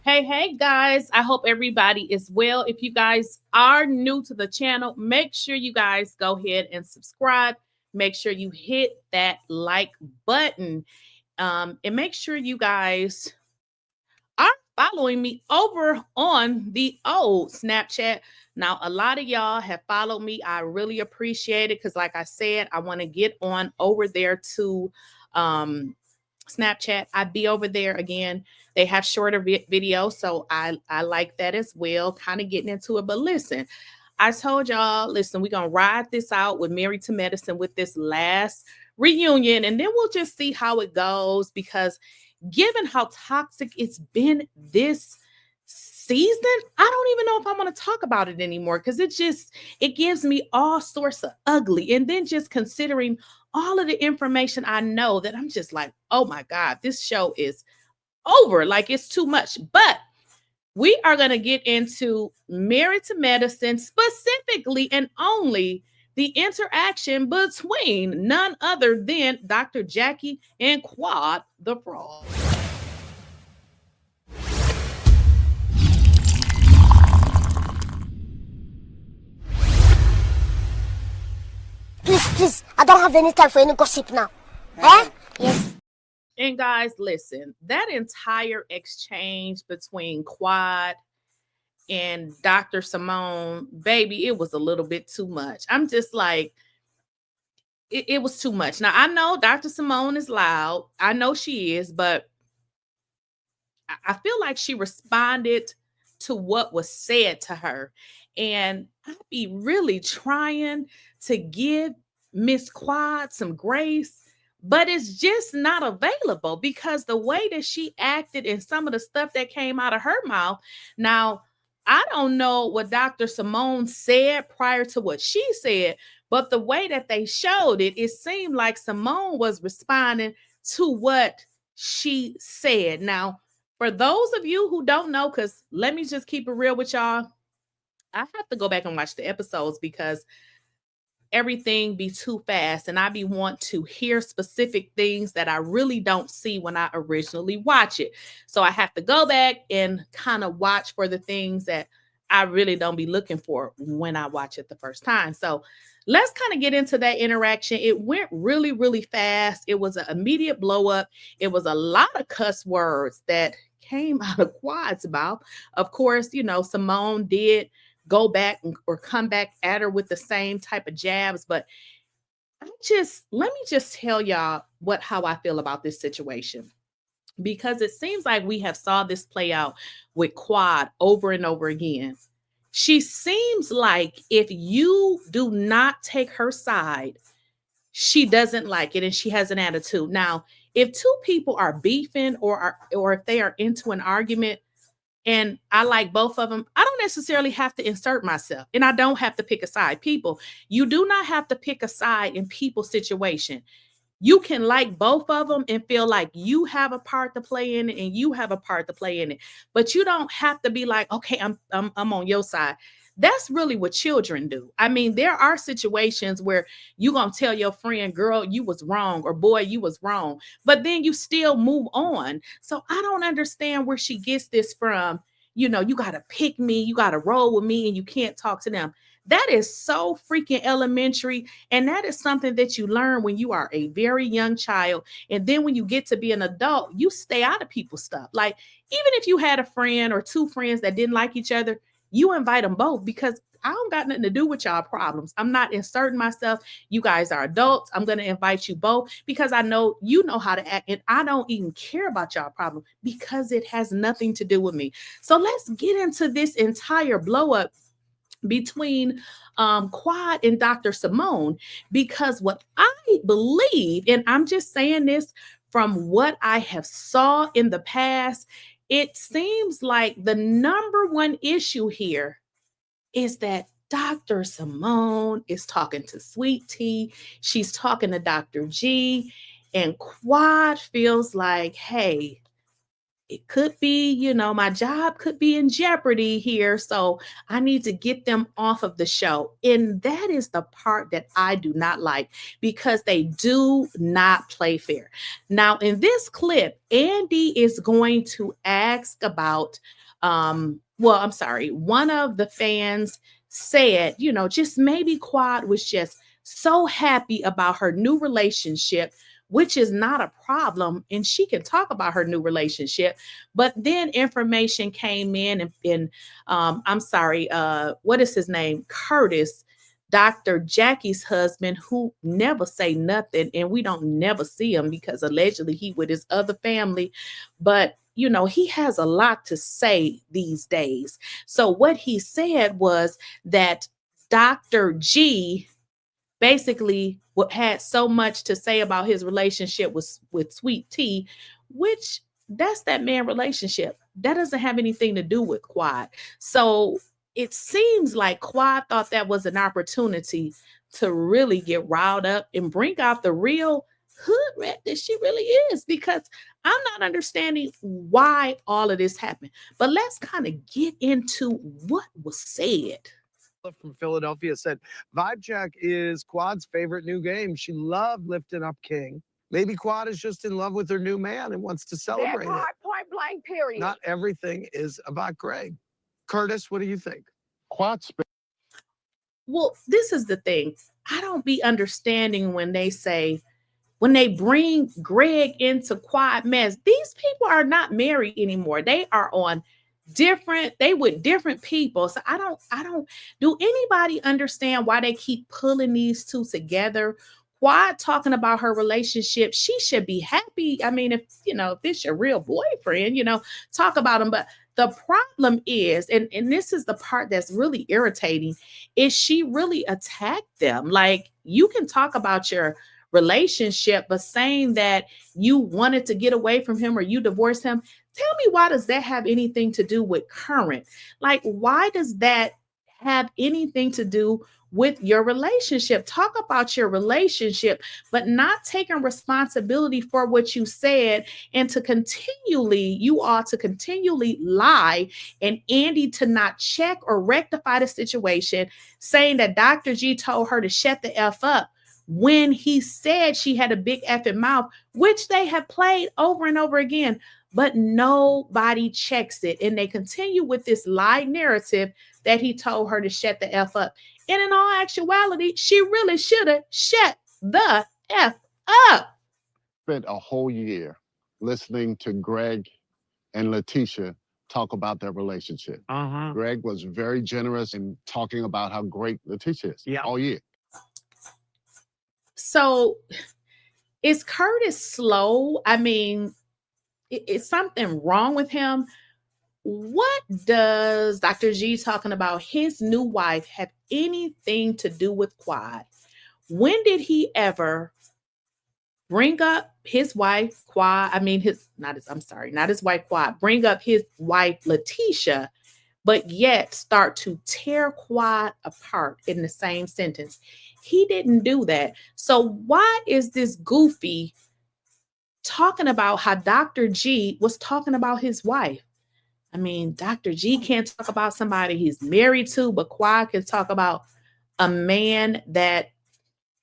Hey guys, I hope everybody is well. If you guys are new to the channel, make sure you guys go ahead and subscribe. Make sure you hit that like button. And make sure you guys are following me over on the old Snapchat. Now, a lot of y'all have followed me. I really appreciate it because, like I said, I want to get on over there to Snapchat. I be over there again. They have shorter videos, so I like that as well. Kind of getting into it, but listen, I told y'all, listen, we're gonna ride this out with Married to Medicine with this last reunion, and then we'll just see how it goes. Because given how toxic it's been this season, I don't even know if I want to talk about it anymore because it gives me all sorts of ugly. And then just considering all of the information I know, that I'm just like, oh my God, this show is over. Like, it's too much. But we are going to get into Married to Medicine, specifically and only the interaction between none other than Dr. Jackie and Quad the Frog. Please, I don't have any time for any gossip now. Eh? Yes. And guys, listen, that entire exchange between Quad and Dr. Simone, baby, it was a little bit too much. I'm just like, it was too much. Now, I know Dr. Simone is loud. I know she is, but I feel like she responded to what was said to her. And I'd be really trying to give Miss Quad some grace, but it's just not available because the way that she acted and some of the stuff that came out of her mouth. Now, I don't know what Dr. Simone said prior to what she said, but the way that they showed it, it seemed like Simone was responding to what she said. Now, for those of you who don't know, because let me just keep it real with y'all, I have to go back and watch the episodes because everything be too fast and I be want to hear specific things that I really don't see when I originally watch it. So I have to go back and kind of watch for the things that I really don't be looking for when I watch it the first time. So let's kind of get into that interaction. It went really, really fast. It was an immediate blow up. It was a lot of cuss words that came out of Quad's mouth. Of course, you know, Simone did go back or come back at her with the same type of jabs. But let me just tell y'all how I feel about this situation. Because it seems like we have saw this play out with Quad over and over again. She seems like if you do not take her side, she doesn't like it and she has an attitude. Now, if two people are beefing or if they are into an argument, and I like both of them, I don't necessarily have to insert myself and I don't have to pick a side. People, you do not have to pick a side in people's situation. You can like both of them and feel like you have a part to play in it and you have a part to play in it. But you don't have to be like, okay, I'm on your side. That's really what children do. I mean, there are situations where you're going to tell your friend, girl, you was wrong, or boy, you was wrong, but then you still move on. So I don't understand where she gets this from. You know, you got to pick me, you got to roll with me, and you can't talk to them. That is so freaking elementary. And that is something that you learn when you are a very young child. And then when you get to be an adult, you stay out of people's stuff. Like, even if you had a friend or two friends that didn't like each other, you invite them both because I don't got nothing to do with y'all problems. I'm not inserting myself. You guys are adults. I'm going to invite you both because I know you know how to act and I don't even care about y'all problem because it has nothing to do with me. So let's get into this entire blow up between Quad and Dr. Simone, because what I believe, and I'm just saying this from what I have saw in the past, it seems like the number one issue here is that Dr. Simone is talking to Sweet Tea. She's talking to Dr. G, and Quad feels like, hey, it could be, my job could be in jeopardy here. So I need to get them off of the show. And that is the part that I do not like, because they do not play fair. Now, in this clip, Andy is going to ask about, I'm sorry, one of the fans said, just maybe Quad was just so happy about her new relationship, which is not a problem. And she can talk about her new relationship. But then information came in and I'm sorry, what is his name? Curtis, Dr. Jackie's husband, who never say nothing, and we don't never see him because allegedly he with his other family. But he has a lot to say these days. So what he said was that Dr. G basically had so much to say about his relationship with Sweet Tea, which that's that man relationship. That doesn't have anything to do with Quad. So it seems like Quad thought that was an opportunity to really get riled up and bring out the real hood rat that she really is, because I'm not understanding why all of this happened. But let's kind of get into what was said. From Philadelphia said, Vibe Check is Quad's favorite new game. She loved lifting up King. Maybe Quad is just in love with her new man and wants to celebrate it. Point blank, period. Not everything is about Greg. Curtis, what do you think? Quad's. Well, this is the thing. I don't be understanding when they bring Greg into Quad mess. These people are not married anymore. They are on they with different people. So I don't do anybody understand why they keep pulling these two together? Quad talking about her relationship, she should be happy. I mean, if it's your real boyfriend, talk about him. But the problem is, and this is the part that's really irritating, is she really attacked them. Like, you can talk about your relationship, but saying that you wanted to get away from him or you divorced him, tell me, why does that have anything to do with current? Like, why does that have anything to do with your relationship? Talk about your relationship, but not taking responsibility for what you said, and to continually lie, and Andy to not check or rectify the situation, saying that Dr. G told her to shut the F up, when he said she had a big effing mouth, which they have played over and over again, but nobody checks it. And they continue with this lie narrative that he told her to shut the F up. And in all actuality, she really should have shut the F up. Spent a whole year listening to Greg and Lakeysha talk about their relationship. Greg was very generous in talking about how great Lakeysha is all year. So is Curtis slow? I mean, is something wrong with him? What does Dr. G talking about his new wife have anything to do with Quad? When did he ever bring up his wife Quad? I mean, not his wife Quad. Bring up his wife Lakeysha, but yet start to tear Quad apart in the same sentence. He didn't do that. So why is this goofy talking about how Dr. G was talking about his wife? I mean, Dr. G can't talk about somebody he's married to, but Quad can talk about a man that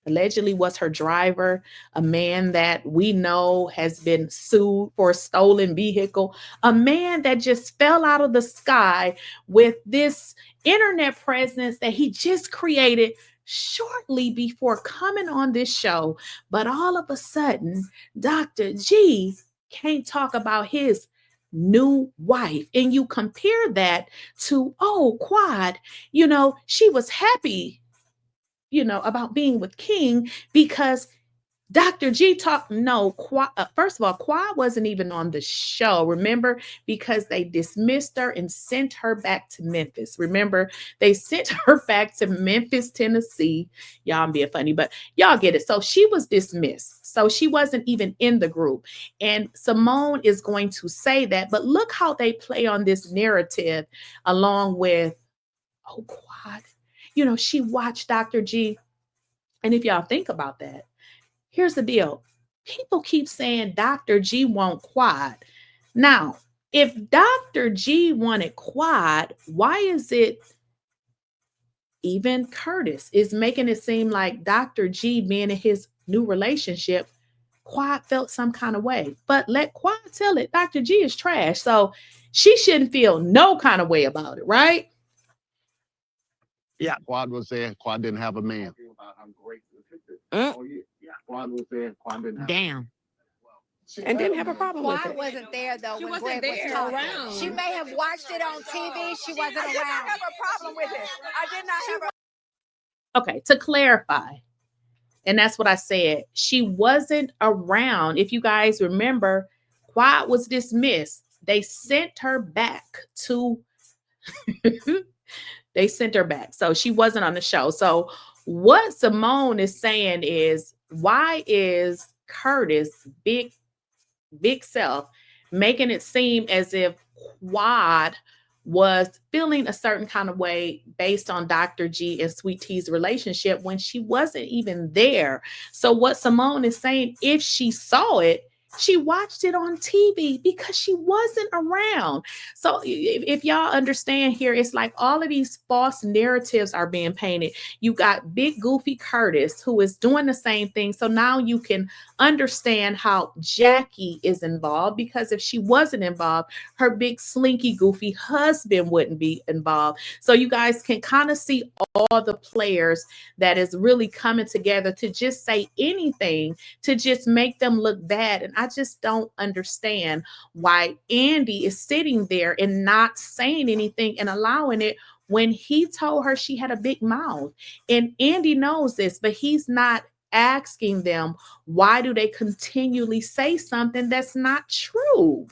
allegedly was her driver, a man that we know has been sued for a stolen vehicle, a man that just fell out of the sky with this internet presence that he just created shortly before coming on this show. But all of a sudden, Dr. G can't talk about his new wife. And you compare that to, Quad, she was happy, about being with King because Dr. G talked. No, first of all, Quad wasn't even on the show. Remember, because they dismissed her and sent her back to Memphis. Remember, they sent her back to Memphis, Tennessee. Y'all, I'm being funny, but y'all get it. So she was dismissed. So she wasn't even in the group. And Simone is going to say that. But look how they play on this narrative along with, Quad. She watched Dr. G. And if y'all think about that, here's the deal. People keep saying Dr. G won't Quad. Now, If Dr. G wanted Quad, why is it even Curtis is making it seem like Dr. G being in his new relationship, Quad felt some kind of way? But let Quad tell it, Dr. G is trash. So she shouldn't feel no kind of way about it, right? Yeah. Quad was there. Quad didn't have a man. Quad was there. Quad didn't have a man. And didn't have a problem with it. Quad wasn't there though She when wasn't Greg was there talking. around. She may have watched it on TV. She wasn't I did not around. have a problem with it. I did not have a Okay, to clarify, and that's what I said, she wasn't around. If you guys remember, Quad was dismissed. They sent her back to they sent her back. So she wasn't on the show. So what Simone is saying is, why is Curtis big self making it seem as if Quad was feeling a certain kind of way based on Dr. G and Sweet T's relationship when she wasn't even there? So what Simone is saying, if she saw it, she watched it on TV because she wasn't around. So if y'all understand here, it's like all of these false narratives are being painted. You got big goofy Curtis who is doing the same thing. So now you can understand how Jackie is involved, because if she wasn't involved, her big slinky goofy husband wouldn't be involved. So you guys can kind of see all the players that is really coming together to just say anything to just make them look bad. And I just don't understand why Andy is sitting there and not saying anything and allowing it when he told her she had a big mouth. And Andy knows this, but he's not asking them, why do they continually say something that's not true?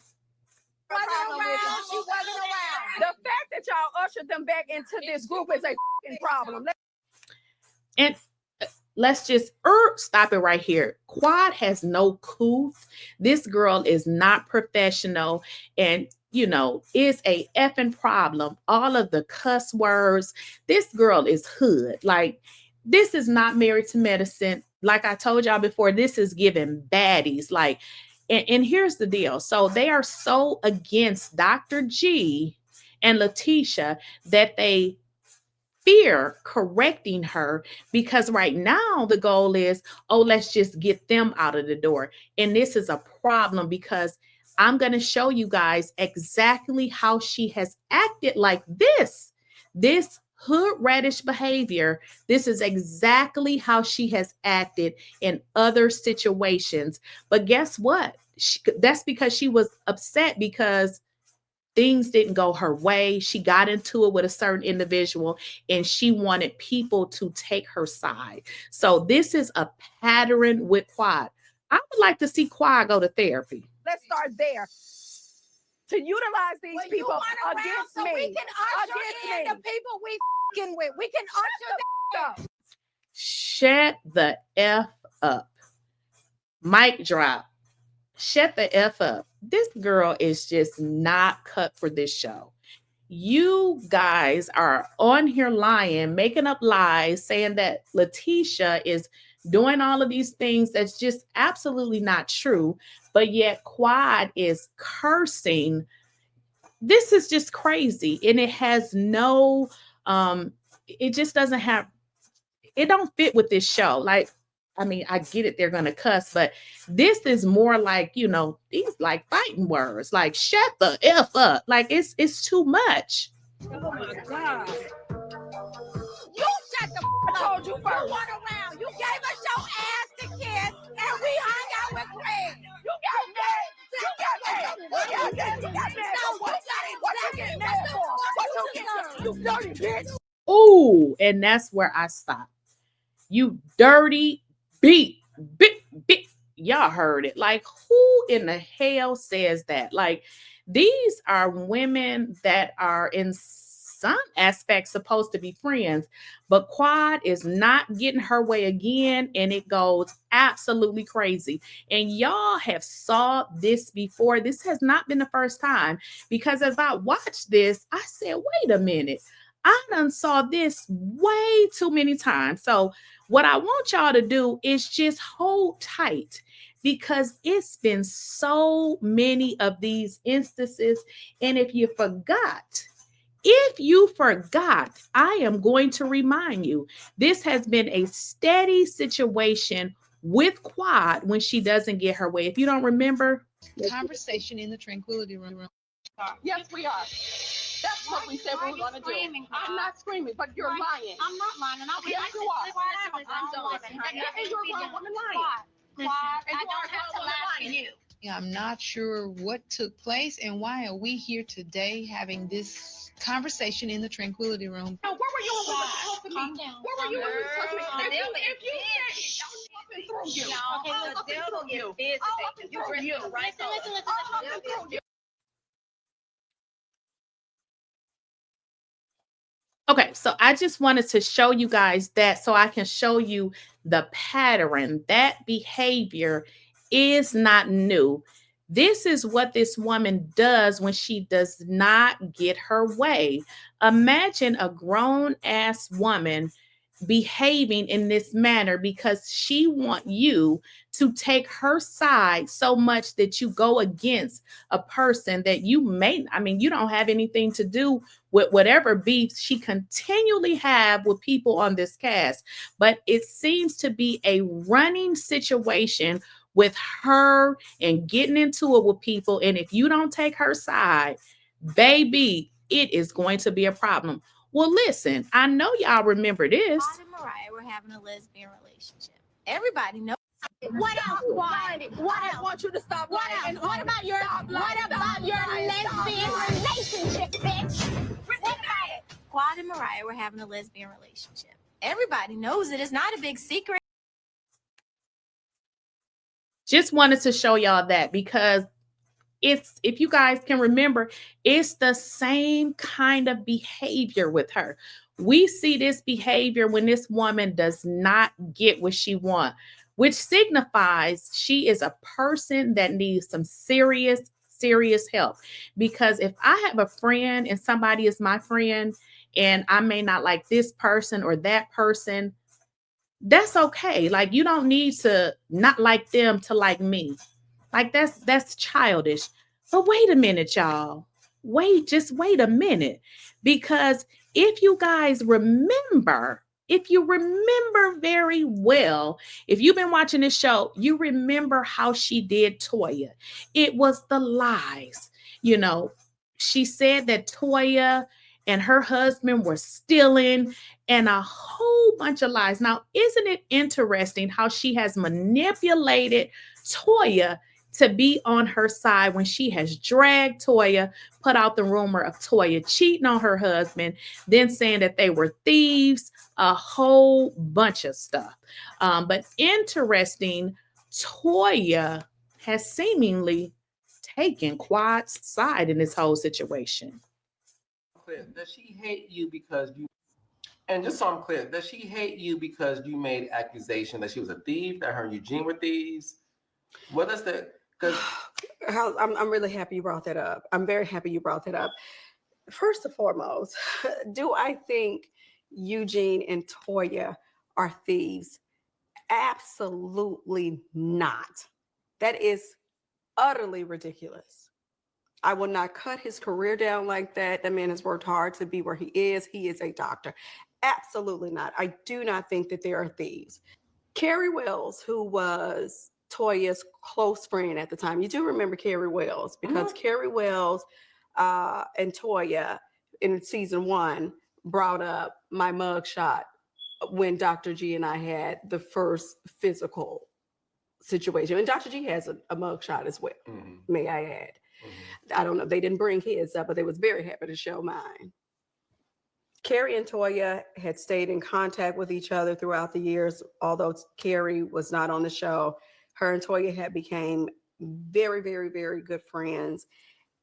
She wasn't around. The fact that y'all ushered them back into this group is a fucking problem. And let's just stop it right here. Quad has no couth. This girl is not professional and, you know, is a effing problem. All of the cuss words. This girl is hood. Like, this is not Married to Medicine. Like I told y'all before, this is giving baddies. Like, and here's the deal. So they are so against Dr. G and Lakeysha that they fear correcting her, because right now the goal is, oh, let's just get them out of the door. And this is a problem because I'm going to show you guys exactly how she has acted like this hood radish behavior. This is exactly how she has acted in other situations. But guess what? That's because she was upset because things didn't go her way. She got into it with a certain individual and she wanted people to take her side. So this is a pattern with Quad. I would like to see Quad go to therapy. Let's start there. To utilize these people against so me. we can usher in the people we f***ing with. We can usher them. Shut the F up. Mic drop. Shut the F up. This girl is just not cut for this show. You guys are on here lying, making up lies, saying that Lakeysha is doing all of these things that's just absolutely not true. But yet Quad is cursing. This is just crazy. And it has no, it just doesn't have, it don't fit with this show. Like, I mean, I get it, they're gonna cuss, but this is more like, you know, these like fighting words, like shut the F up. Like it's too much. Oh my God. You shut the f*** up. I told you first. You went around. You gave us your ass to kiss, and we hung out with Greg. You got mad. You got mad. You got mad. You got mad. No, What you get mad for? What you get? You dirty bitch. Ooh, and that's where I stop. You dirty beat. Y'all heard it. Like, who in the hell says that? Like, these are women that are in some aspects supposed to be friends, but Quad is not getting her way again, and it goes absolutely crazy. And y'all have saw this before. This has not been the first time, because as I watched this, I said, wait a minute. I done saw this way too many times. So what I want y'all to do is just hold tight because it's been so many of these instances. And if you forgot, I am going to remind you, this has been a steady situation with Quad when she doesn't get her way. If you don't remember, conversation in the tranquility room. Yes, we are. That's what we said we were going to do. I'm not screaming, but you're lying. I'm not lying. Yes, you are. I'm done. And you're a grown woman lying. I don't have to lie for you. I'm not sure what took place and why are we here today having this conversation in the tranquility room. Now, where were you when we were supposed to meet? Where were you when we were supposed to meet? If you said it, I'm through you. No, the devil is busy. You bring you right. Listen. okay, so I just wanted to show you guys that so I can show you the pattern. That behavior is not new. This is what this woman does when she does not get her way. Imagine a grown-ass woman behaving in this manner because she wants you to take her side so much that you go against a person that you you don't have anything to do with whatever beef she continually have with people on this cast. But it seems to be a running situation with her and getting into it with people. And if you don't take her side, baby, it is going to be a problem. Well, listen, I know y'all remember this. Quad and Mariah were having a lesbian relationship. Everybody knows. What else, Quad? What else? I want you to stop. What else? What about your lesbian relationship, bitch? What about it? Quad and Mariah were having a lesbian relationship. Everybody knows it. It's not a big secret. Just wanted to show y'all that because if you guys can remember, it's the same kind of behavior with her. We see this behavior when this woman does not get what she wants, which signifies she is a person that needs some serious help. Because if I have a friend and somebody is my friend and I may not like this person or that person, that's okay. Like, you don't need to not like them to like me. Like, that's childish. But wait a minute, y'all. Just wait a minute. Because if you guys remember, very well, if you've been watching this show, you remember how she did Toya. It was the lies. You know, she said that Toya and her husband were stealing and a whole bunch of lies. Now, isn't it interesting how she has manipulated Toya to be on her side when she has dragged Toya, put out the rumor of Toya cheating on her husband, then saying that they were thieves, a whole bunch of stuff. But interesting, Toya has seemingly taken Quad's side in this whole situation. Does she hate you because you, and just so I'm clear, does she hate you because you made accusation that she was a thief, that her and Eugene were thieves? What is that? Because I'm really happy you brought that up. I'm very happy you brought that up. First and foremost, do I think Eugene and Toya are thieves? Absolutely not. That is utterly ridiculous. I will not cut his career down like that. That man has worked hard to be where he is. He is a doctor. Absolutely not. I do not think that they are thieves. Carrie Wells, who was Toya's close friend at the time. You do remember Carrie Wells because Carrie Wells and Toya in season 1 brought up my mugshot when Dr. G and I had the first physical situation. And Dr. G has a mugshot as well, may I add. I don't know. They didn't bring his up, but they was very happy to show mine. Carrie and Toya had stayed in contact with each other throughout the years. Although Carrie was not on the show, her and Toya had became very, very, very good friends.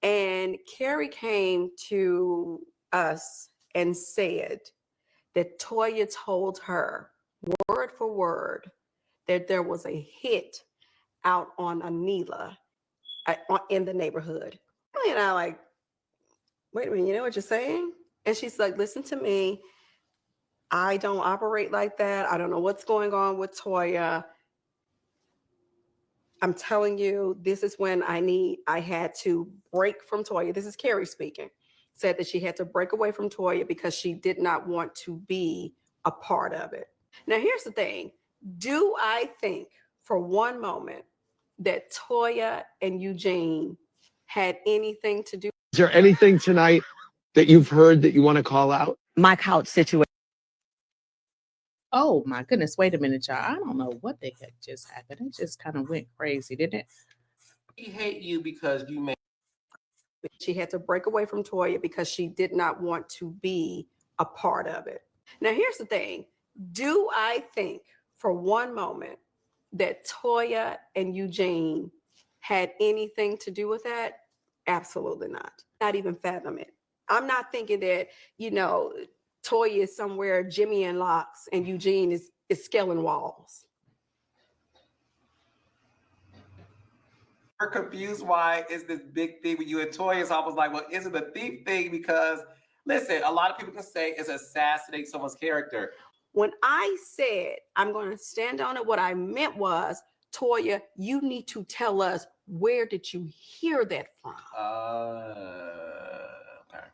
And Carrie came to us and said that Toya told her word for word that there was a hit out on Anila in the neighborhood. And I like, wait a minute, you know what you're saying? And she's like, listen to me. I don't operate like that. I don't know what's going on with Toya. I'm telling you, this is when I had to break from Toya. This is Carrie speaking. Said that she had to break away from Toya because she did not want to be a part of it. Now, here's the thing. Do I think for one moment that Toya and Eugene had anything to do? Is there anything tonight that you've heard that you want to call out? My couch situation. Oh my goodness, wait a minute, y'all. I don't know what the heck just happened. It just kind of went crazy, didn't it? She hate you because you made. She had to break away from Toya because she did not want to be a part of it. Now, here's the thing. Do I think for one moment that Toya and Eugene had anything to do with that? Absolutely not. Not even fathom it. I'm not thinking that, you know, Toya is somewhere Jimmy and locks and Eugene is scaling walls. We're confused why is this big thing with you and Toya. So I was like, well, is it a thief thing? Because listen, a lot of people can say it's assassinate someone's character. When I said I'm going to stand on it, what I meant was, Toya, you need to tell us, where did you hear that from? Okay.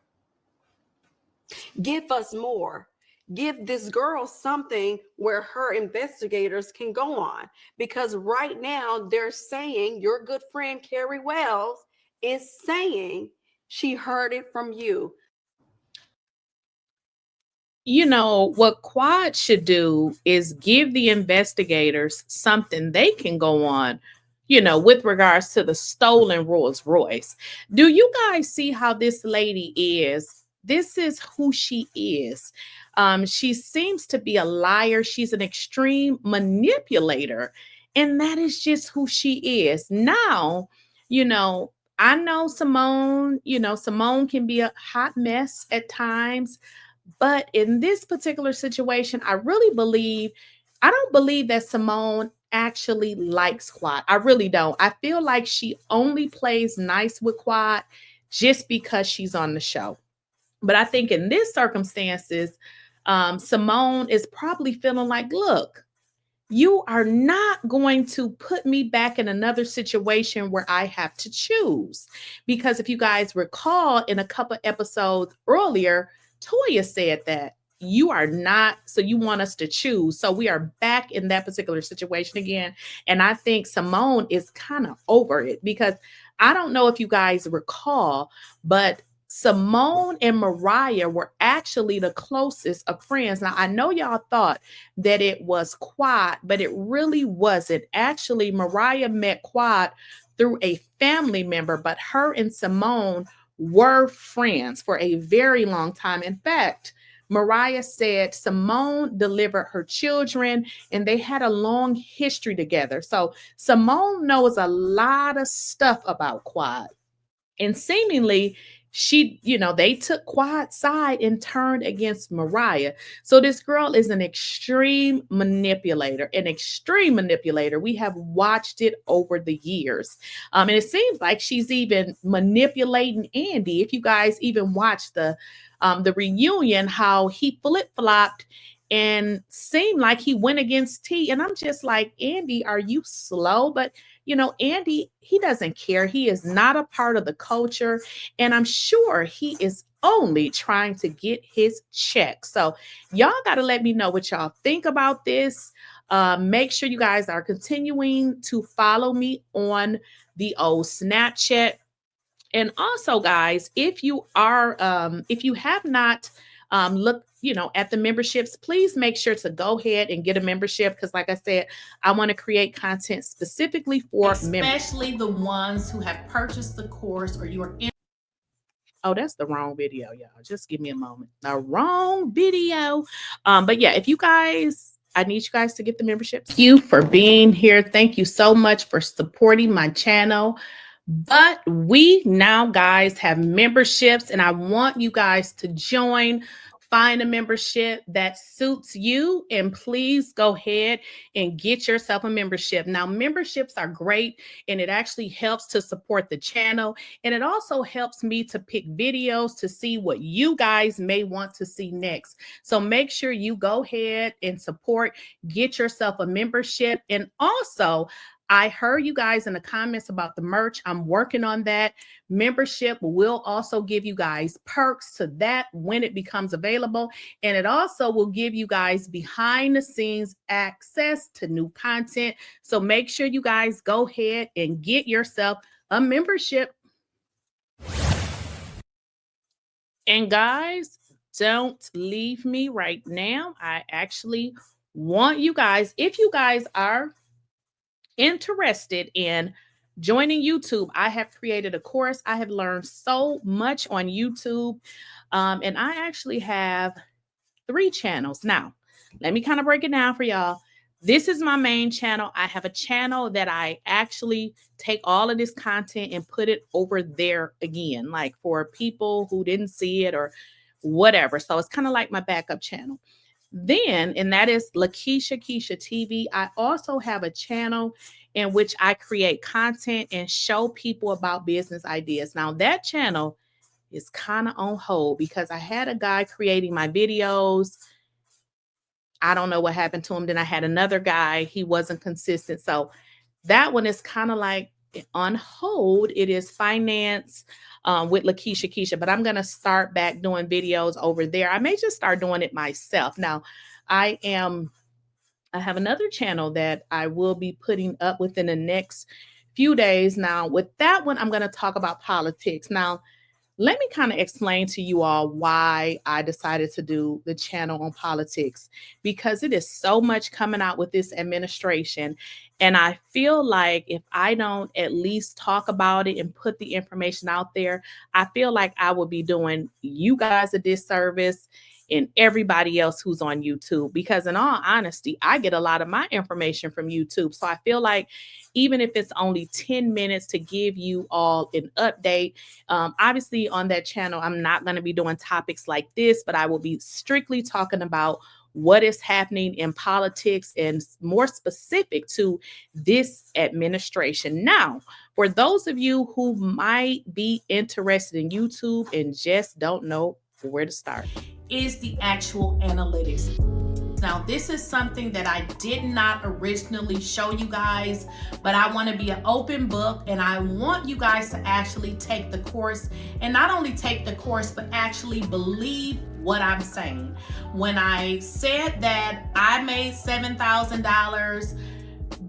Give us more. Give this girl something where her investigators can go on. Because right now they're saying your good friend Carrie Wells is saying she heard it from you. You know, what Quad should do is give the investigators something they can go on, you know, with regards to the stolen Rolls Royce. Do you guys see how this lady is? This is who she is. She seems to be a liar. She's an extreme manipulator. And that is just who she is. Now, you know, I know Simone, you know, Simone can be a hot mess at times. But in this particular situation, I don't believe that Simone actually likes Quad. I really don't. I feel like she only plays nice with Quad just because she's on the show. But I think in this circumstances, Simone is probably feeling like, look, you are not going to put me back in another situation where I have to choose. Because if you guys recall, in a couple episodes earlier, Toya said that you are not, so you want us to choose. So we are back in that particular situation again. And I think Simone is kind of over it, because I don't know if you guys recall, but Simone and Mariah were actually the closest of friends. Now, I know y'all thought that it was Quad, but it really wasn't. Actually, Mariah met Quad through a family member, but her and Simone were friends for a very long time. In fact, Mariah said Simone delivered her children and they had a long history together. So Simone knows a lot of stuff about Quad. And seemingly, she, you know, they took Quad's side and turned against Mariah. So this girl is an extreme manipulator, We have watched it over the years. And it seems like she's even manipulating Andy. If you guys even watch the reunion, how he flip-flopped and seemed like he went against T. And I'm just like, Andy, are you slow? But you know, Andy, he doesn't care. He is not a part of the culture. And I'm sure he is only trying to get his check. So y'all got to let me know what y'all think about this. Make sure you guys are continuing to follow me on the old Snapchat. And also, guys, if you have not looked, you know, at the memberships, please make sure to go ahead and get a membership, because like I said, I want to create content specifically for especially the ones who have purchased the course or you are in. Oh, that's the wrong video, y'all. Just give me a moment. The wrong video. But yeah, if you guys, I need you guys to get the membership. Thank you for being here. Thank you so much for supporting my channel. But we now, guys, have memberships, and I want you guys to join. Find a membership that suits you, and please go ahead and get yourself a membership. Now, memberships are great, and it actually helps to support the channel, and it also helps me to pick videos to see what you guys may want to see next. So make sure you go ahead and support, get yourself a membership. And also, I heard you guys in the comments about the merch. I'm working on that. Membership will also give you guys perks to that when it becomes available. And it also will give you guys behind the scenes access to new content. So make sure you guys go ahead and get yourself a membership. And guys, don't leave me right now. I actually want you guys, if you guys are interested in joining YouTube, I have created a course. I have learned so much on YouTube. And I actually have 3 channels. Now, let me kind of break it down for y'all. This is my main channel. I have a channel that I actually take all of this content and put it over there again, like for people who didn't see it or whatever. So it's kind of like my backup channel. Then, and that is Lakeysha Keysha TV. I also have a channel in which I create content and show people about business ideas. Now, that channel is kind of on hold because I had a guy creating my videos. I don't know what happened to him. Then I had another guy. He wasn't consistent. So that one is kind of like on hold. It is finance with Lakeysha Keysha, but I'm going to start back doing videos over there. I may just start doing it myself. Now, I have another channel that I will be putting up within the next few days. Now, with that one, I'm going to talk about politics. Now, let me kind of explain to you all why I decided to do the channel on politics, because it is so much coming out with this administration. And I feel like if I don't at least talk about it and put the information out there, I feel like I will be doing you guys a disservice and everybody else who's on YouTube, because in all honesty, I get a lot of my information from YouTube. So I feel like even if it's only 10 minutes to give you all an update, obviously on that channel, I'm not going to be doing topics like this, but I will be strictly talking about what is happening in politics and more specific to this administration. Now, for those of you who might be interested in YouTube and just don't know where to start, is the actual analytics. Now, this is something that I did not originally show you guys, but I want to be an open book and I want you guys to actually take the course, and not only take the course, but actually believe what I'm saying. When I said that I made $7,000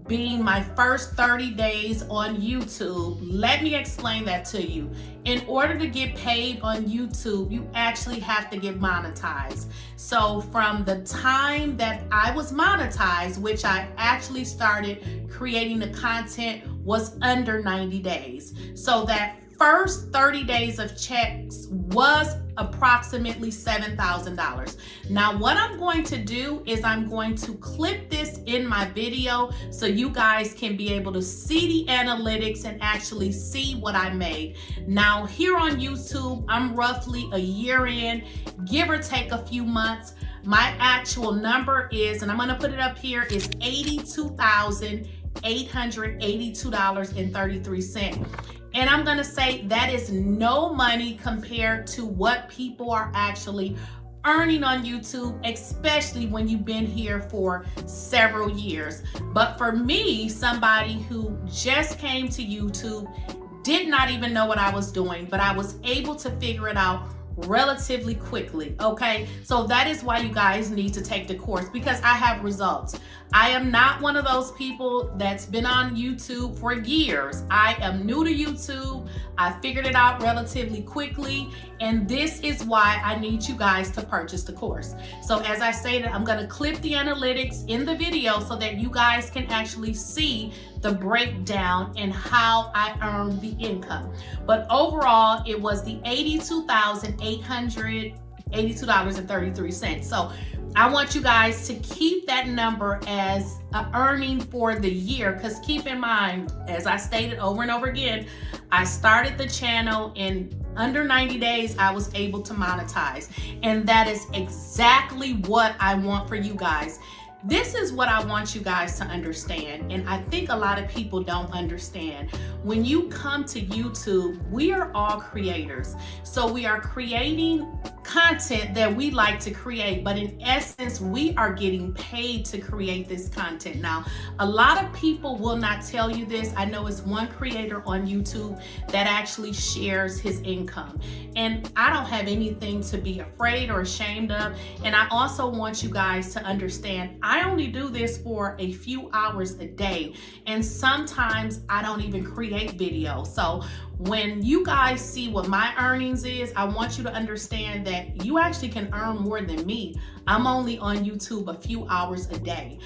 being my first 30 days on YouTube, let me explain that to you. In order to get paid on YouTube, you actually have to get monetized. So from the time that I was monetized, which I actually started creating the content, was under 90 days. So that first 30 days of checks was approximately $7,000. Now, what I'm going to do is I'm going to clip this in my video so you guys can be able to see the analytics and actually see what I made. Now, here on YouTube, I'm roughly a year in, give or take a few months. My actual number is, and I'm going to put it up here, is $82,882.33. And I'm going to say that is no money compared to what people are actually earning on YouTube, especially when you've been here for several years. But for me, somebody who just came to YouTube, did not even know what I was doing, but I was able to figure it out relatively quickly. Okay, so that is why you guys need to take the course, because I have results. I am not one of those people that's been on YouTube for years. I am new to YouTube. I figured it out relatively quickly, and this is why I need you guys to purchase the course. So as I stated, I'm going to clip the analytics in the video so that you guys can actually see the breakdown and how I earned the income. But overall, it was the $82,882.33. So I want you guys to keep that number as an earning for the year, because keep in mind, as I stated over and over again, I started the channel in under 90 days. I was able to monetize, and that is exactly what I want for you guys. This is what I want you guys to understand, and I think a lot of people don't understand. When you come to YouTube, we are all creators. So we are creating content that we like to create, but in essence, we are getting paid to create this content. Now, a lot of people will not tell you this. I know it's one creator on YouTube that actually shares his income, and I don't have anything to be afraid or ashamed of. And I also want you guys to understand, I only do this for a few hours a day, and sometimes I don't even create videos. So when you guys see what my earnings is, I want you to understand that you actually can earn more than me. I'm only on YouTube a few hours a day.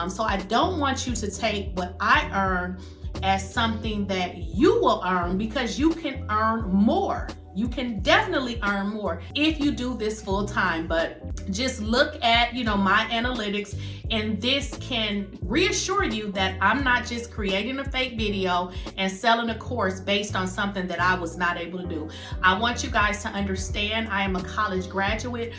So I don't want you to take what I earn as something that you will earn, because you can earn more. You can definitely earn more if you do this full time. But just look at, my analytics, and this can reassure you that I'm not just creating a fake video and selling a course based on something that I was not able to do. I want you guys to understand, I am a college graduate.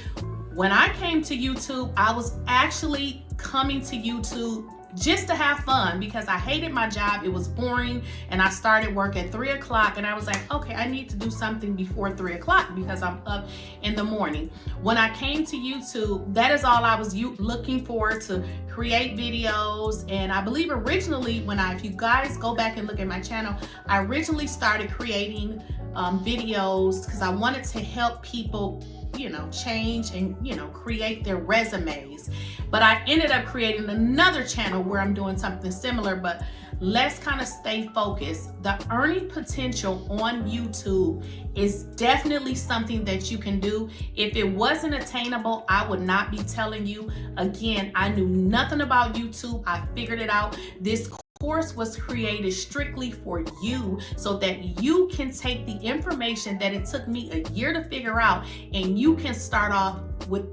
When I came to YouTube, I was actually coming to YouTube just to have fun, because I hated my job. It was boring, and I started work at 3 o'clock, and I was like, okay, I need to do something before 3 o'clock because I'm up in the morning. When I came to YouTube, that is all I was looking for, to create videos. And I believe originally, if you guys go back and look at my channel, I originally started creating videos because I wanted to help people change and create their resumes. But I ended up creating another channel where I'm doing something similar, but let's kind of stay focused. The earning potential on YouTube is definitely something that you can do. If it wasn't attainable, I would not be telling you. Again, I knew nothing about YouTube. I figured it out. This course was created strictly for you, so that you can take the information that it took me a year to figure out, and you can start off with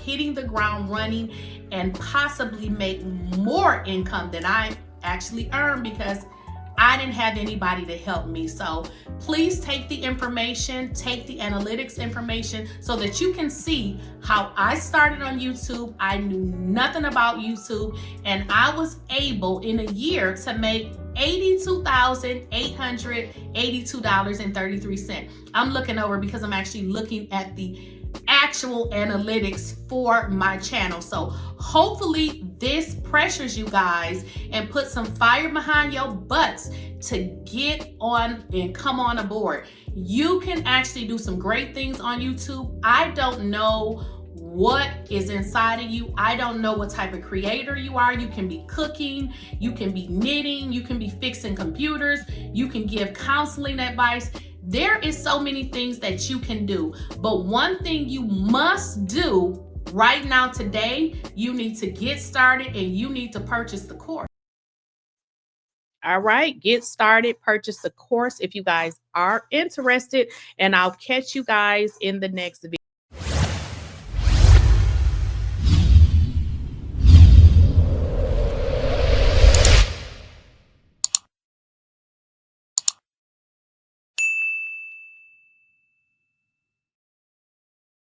hitting the ground running and possibly make more income than I actually earned, because I didn't have anybody to help me. So please take the information, take the analytics information, so that you can see how I started on YouTube. I knew nothing about YouTube, and I was able in a year to make $82,882.33. I'm looking over because I'm actually looking at the actual analytics for my channel. So hopefully this pressures you guys and put some fire behind your butts to get on and come on aboard. You can actually do some great things on YouTube. I don't know what is inside of you. I don't know what type of creator you are. You can be cooking, you can be knitting, you can be fixing computers, you can give counseling advice. There is so many things that you can do, but one thing you must do right now today, you need to get started, and you need to purchase the course. All right, get started, purchase the course if you guys are interested, and I'll catch you guys in the next video.